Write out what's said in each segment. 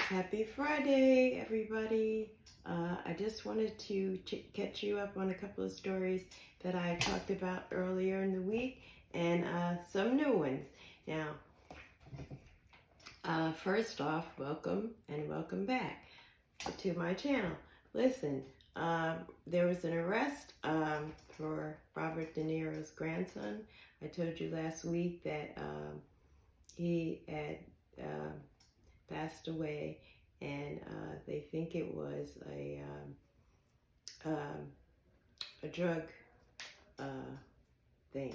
Happy Friday, everybody. I just wanted to catch you up on a couple of stories that I talked about earlier in the week and some new ones. Now, first off, welcome and welcome back to my channel. Listen, there was an arrest for Robert DeNiro's grandson. I told you last week that he had passed away, and they think it was a drug thing.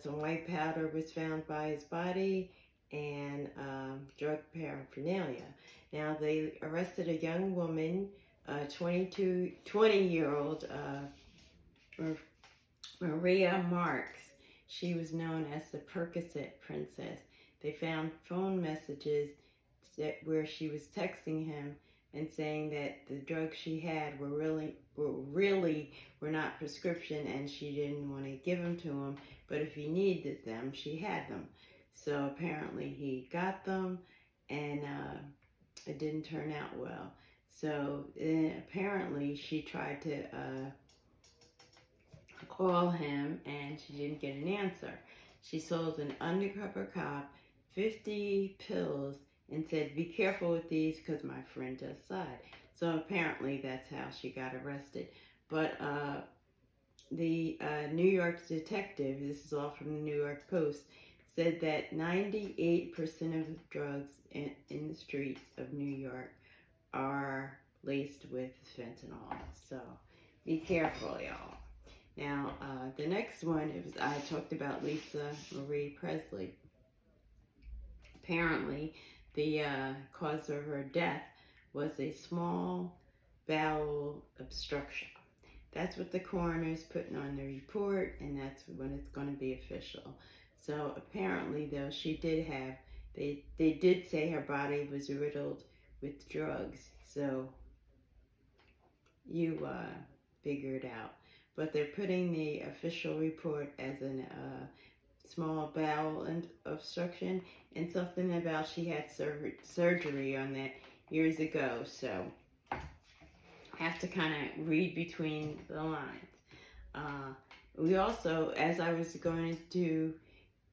Some white powder was found by his body and drug paraphernalia. Now, they arrested a young woman, 20-year-old Maria Marks. She was known as the Percocet Princess. They found phone messages where she was texting him and saying that the drugs she had were not prescription, and she didn't want to give them to him, but if he needed them, she had them. So apparently he got them, and it didn't turn out well. So apparently she tried to call him, and she didn't get an answer. She sold an undercover cop 50 pills and said, "Be careful with these because my friend just died." So apparently that's how she got arrested. But the New York detective, this is all from the New York Post, said that 98% of the drugs in the streets of New York are laced with fentanyl. So be careful, y'all. Now, the next one, I talked about Lisa Marie Presley. Apparently, the cause of her death was a small bowel obstruction. That's what the coroner's putting on the report, and that's when it's going to be official. So apparently, though, she did have, they did say her body was riddled with drugs. So you figure it out. But they're putting the official report as a small bowel obstruction, and something about she had surgery on that years ago. So have to kind of read between the lines. We also, as I was going to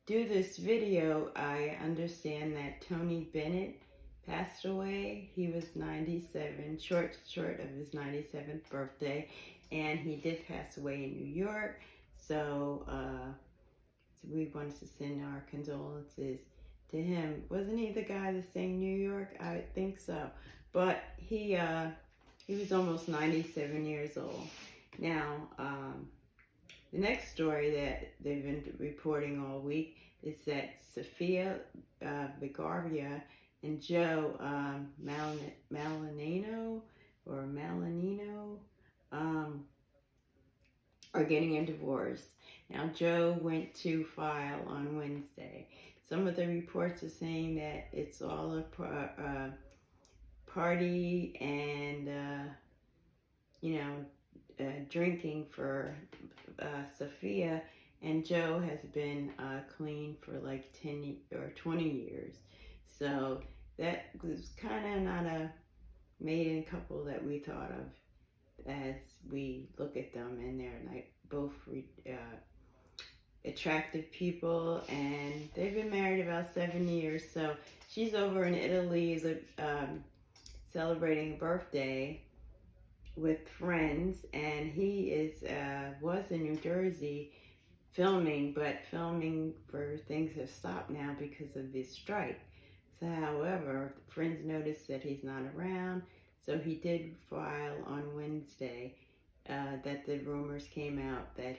do this video, I understand that Tony Bennett passed away. He was 97, short of his 97th birthday, and he did pass away in New York. So we wanted to send our condolences to him. Wasn't he the guy that sang New York? I think so. But he was almost 97 years old. Now, the next story that they've been reporting all week is that Sofia Vergara and Joe Malanino are getting a divorce. Now, Joe went to file on Wednesday. Some of the reports are saying that it's all a party and, drinking for Sofia, and Joe has been clean for like 10 or 20 years. So that was kind of not a maiden couple that we thought of as we look at them, and they're like both attractive people, and they've been married about 7 years. So she's over in Italy celebrating a birthday with friends, and he was in New Jersey filming, but filming for things have stopped now because of this strike. So however, friends noticed that he's not around, so he did file on Wednesday that the rumors came out that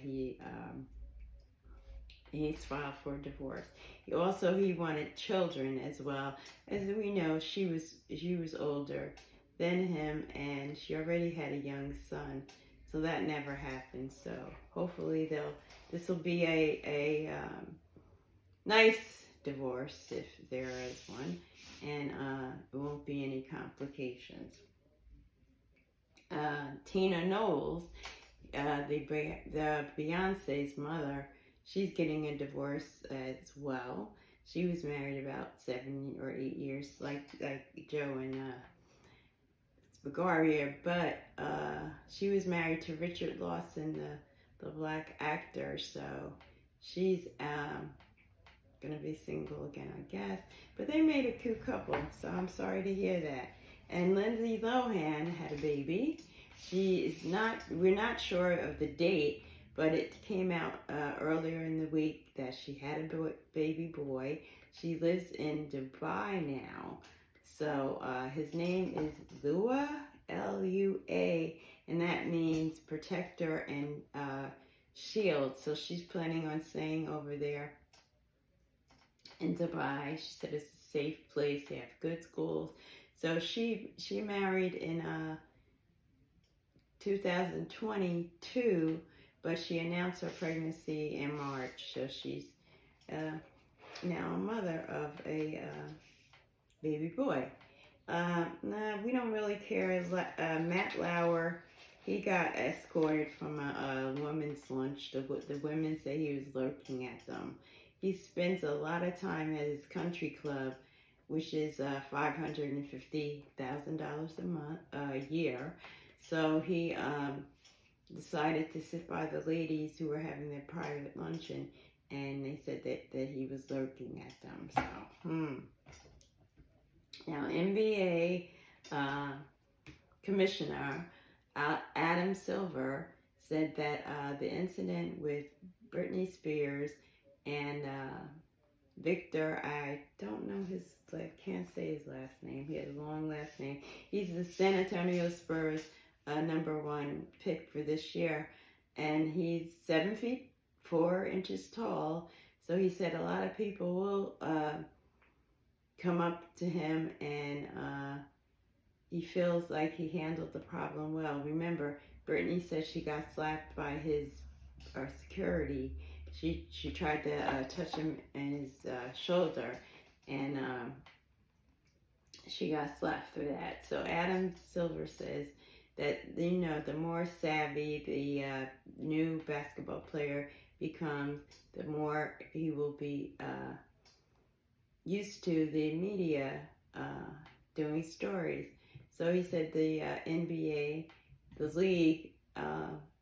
he's filed for divorce. He wanted children as well. As we know, she was older than him, and she already had a young son, so that never happened. So hopefully this will be a nice divorce, if there is one, and there won't be any complications. Tina Knowles, the Beyonce's mother, she's getting a divorce as well. She was married about 7 or 8 years, like Joe and Vergara, but she was married to Richard Lawson, the black actor. So she's gonna be single again, I guess. But they made a cute couple, so I'm sorry to hear that. And Lindsay Logan had a baby. She is not. We're not sure of the date, but it came out earlier in the week that she had a baby boy. She lives in Dubai now. So his name is Lua, Lua, and that means protector and shield. So she's planning on staying over there in Dubai. She said it's a safe place. They have good schools. So she married in 2022, but she announced her pregnancy in March. So she's now a mother of a baby boy. No, we don't really care. Matt Lauer, he got escorted from a women's lunch. The women say he was lurking at them. He spends a lot of time at his country club, which is $550,000 a year. So he decided to sit by the ladies who were having their private luncheon, and they said that he was lurking at them. So, Now, NBA Commissioner Adam Silver said that the incident with Britney Spears and Victor, I don't know I can't say his last name. He had a long last name. He's the San Antonio Spurs #1 pick for this year, and he's 7'4" tall. So he said a lot of people will come up to him, and he feels like he handled the problem well. Remember, Brittany said she got slapped by his security. She tried to touch him in his shoulder, and she got slapped for that. So Adam Silver says that, the more savvy the new basketball player becomes, the more he will be used to the media doing stories. So he said the NBA, the league,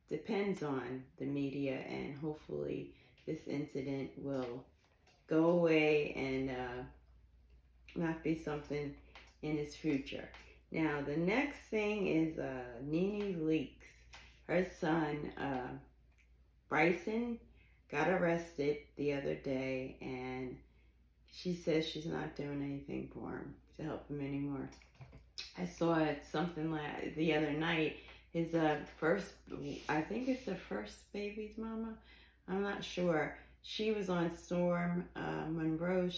depends on the media, and hopefully this incident will go away and not be something in his future. Now, the next thing is Nene leaks. Her son, Bryson, got arrested the other day, and she says she's not doing anything for him to help him anymore. I saw it something like the other night. His I think it's the first baby's mama. I'm not sure. She was on Storm Monroe's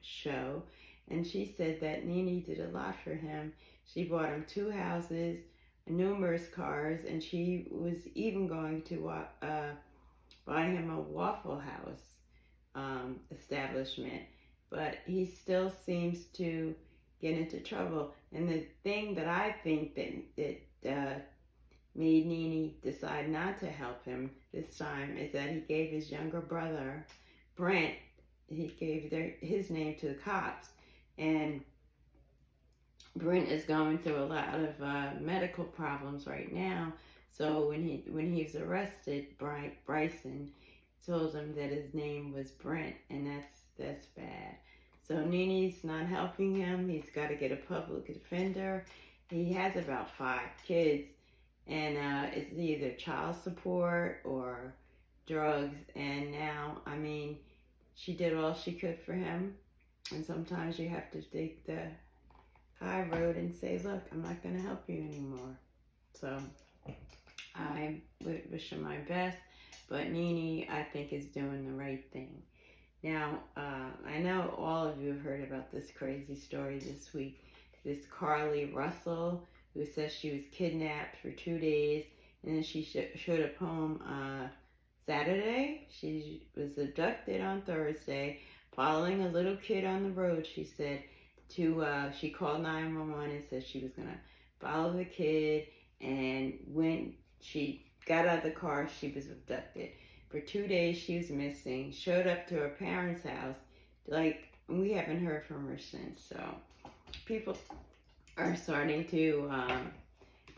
show, and she said that Nene did a lot for him. She bought him 2 houses, numerous cars, and she was even going to buy him a Waffle House establishment. But he still seems to get into trouble. And the thing that I think that made Nene decide not to help him this time is that he gave his younger brother, Brent, he gave his name to the cops. And Brent is going through a lot of medical problems right now. So when he was arrested, Bryson told him that his name was Brent, and that's bad. So Nene's not helping him. He's got to get a public defender. He has about 5 kids, and it's either child support or drugs. And now, she did all she could for him, and sometimes you have to take the high road and say, look, I'm not going to help you anymore. So I wish him my best, but Nene, I think, is doing the right thing. Now, I know all of you have heard about this crazy story this week. This Carly Russell, who says she was kidnapped for 2 days, and then she showed up home Saturday. She was abducted on Thursday, following a little kid on the road, she said. She called 911 and said she was going to follow the kid, and when she got out of the car, she was abducted. For 2 days, she was missing. Showed up to her parents' house like, we haven't heard from her since. So people are starting to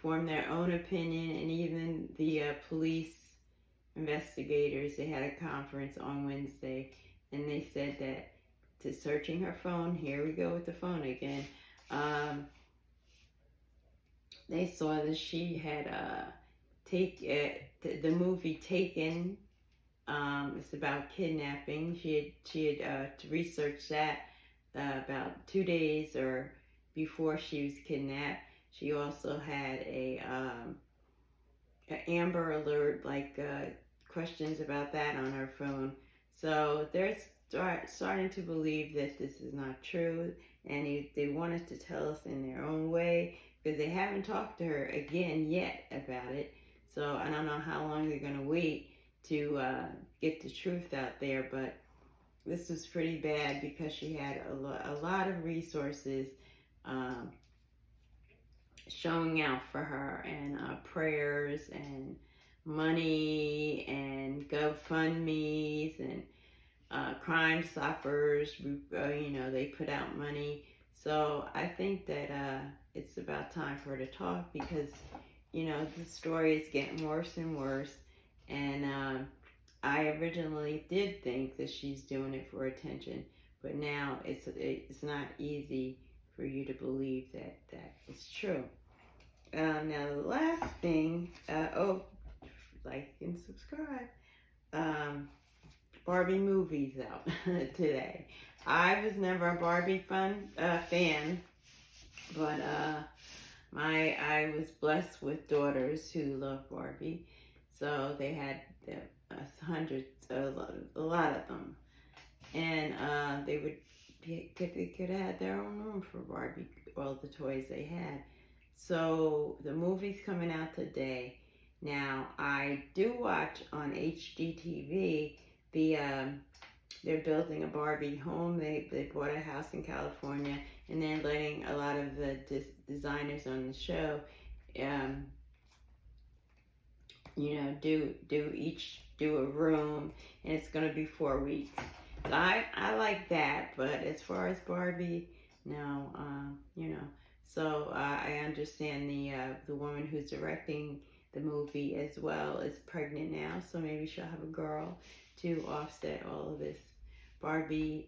form their own opinion, and even the police investigators, they had a conference on Wednesday, and they said that to searching her phone, here we go with the phone again, they saw that she had the movie Taken. It's about kidnapping. She had researched that about 2 days or before she was kidnapped. She also had a Amber Alert, like questions about that on her phone. So they're starting to believe that this is not true, and they wanted to tell us in their own way, because they haven't talked to her again yet about it. So I don't know how long they're going to wait to get the truth out there, but this was pretty bad because she had a lot of resources showing out for her, and prayers and money and GoFundMe's and Crime Stoppers, they put out money. So I think that it's about time for her to talk, because, the story is getting worse and worse. And I originally did think that she's doing it for attention, but now it's not easy for you to believe that it's true. Now the last thing, like and subscribe. Barbie movie's out today. I was never a Barbie fan, but I was blessed with daughters who love Barbie, so they had hundreds, a lot of them, and they could have had their own room for Barbie, all the toys they had. So the movie's coming out today. Now I do watch on HGTV. They're building a Barbie home. They bought a house in California, and they're letting a lot of the designers on the show, do a room, and it's gonna be 4 weeks. So I like that, but as far as Barbie, no, So I understand the woman who's directing the movie as well is pregnant now, so maybe she'll have a girl to offset all of this Barbie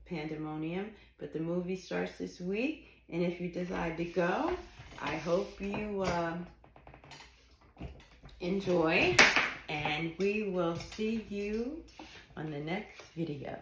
pandemonium. But the movie starts this week, and if you decide to go, I hope you enjoy, and we will see you on the next video.